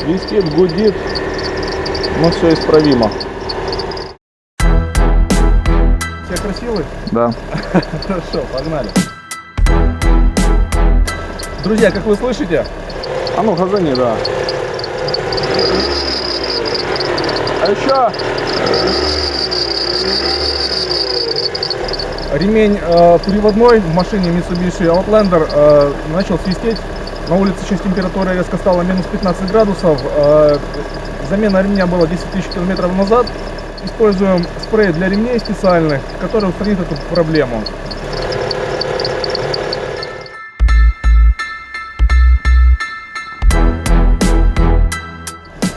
Свистит, гудит, но все исправимо. Все красивые? Да. Хорошо, погнали. Друзья, как вы слышите, А ну газани, да. А еще ремень приводной в машине Mitsubishi Outlander начал свистеть. На улице сейчас температура резко стала минус 15 градусов. Замена ремня была 10 тысяч километров назад. Используем спрей для ремней специальных, который устранит эту проблему.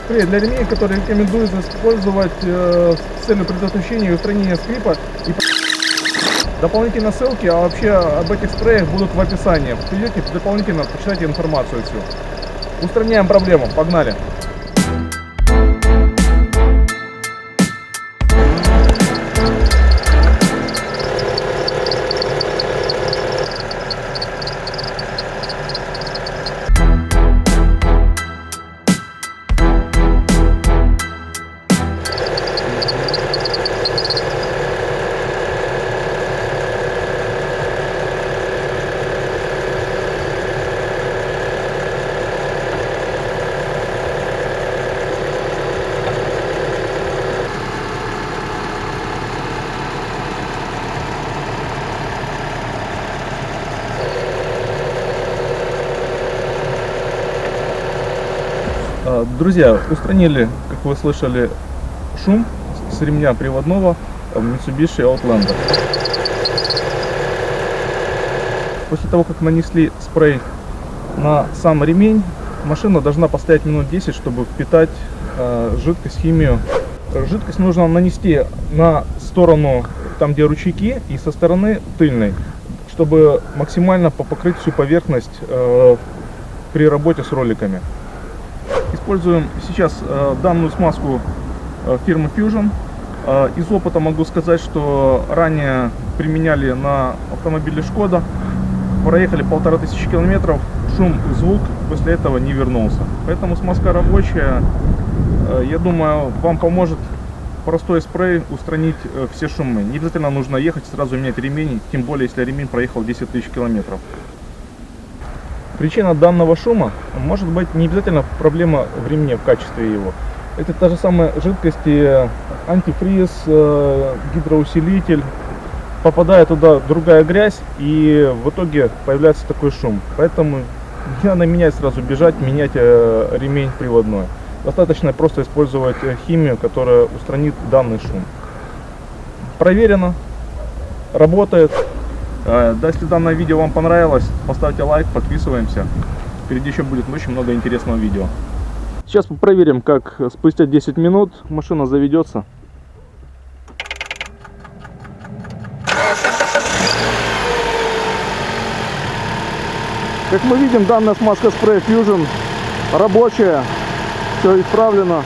Спрей для ремней, который рекомендуется использовать с целью предотвращения и устранения скрипа. И дополнительные ссылки, а вообще об этих спреях будут в описании. Придете, дополнительно почитайте информацию всю. Устраняем проблему, погнали! Друзья, устранили, как вы слышали, шум с ремня приводного Mitsubishi Outlander. После того, как нанесли спрей на сам ремень, машина должна постоять минут 10, чтобы впитать жидкость, химию. Жидкость нужно нанести на сторону, там где ручейки, и со стороны тыльной, чтобы максимально покрыть всю поверхность при работе с роликами. Используем сейчас данную смазку фирмы Fusion. Из опыта могу сказать, что ранее применяли на автомобиле Шкода. Проехали 1500 километров, шум и звук после этого не вернулся. Поэтому смазка рабочая. Я думаю, вам поможет простой спрей устранить все шумы. Не обязательно нужно ехать сразу менять ремень, тем более если ремень проехал 10 тысяч километров. Причина данного шума может быть не обязательно проблема в ремне, в качестве его. Это та же самая жидкость, антифриз, гидроусилитель. Попадает туда другая грязь, и в итоге появляется такой шум. Поэтому не надо менять сразу, бежать, менять ремень приводной. Достаточно просто использовать химию, которая устранит данный шум. Проверено, работает. Да, если данное видео вам понравилось, поставьте лайк, подписываемся. Впереди еще будет очень много интересного видео. Сейчас проверим, как спустя 10 минут машина заведется. Как мы видим, данная смазка спрей Fusion рабочая, все исправлено.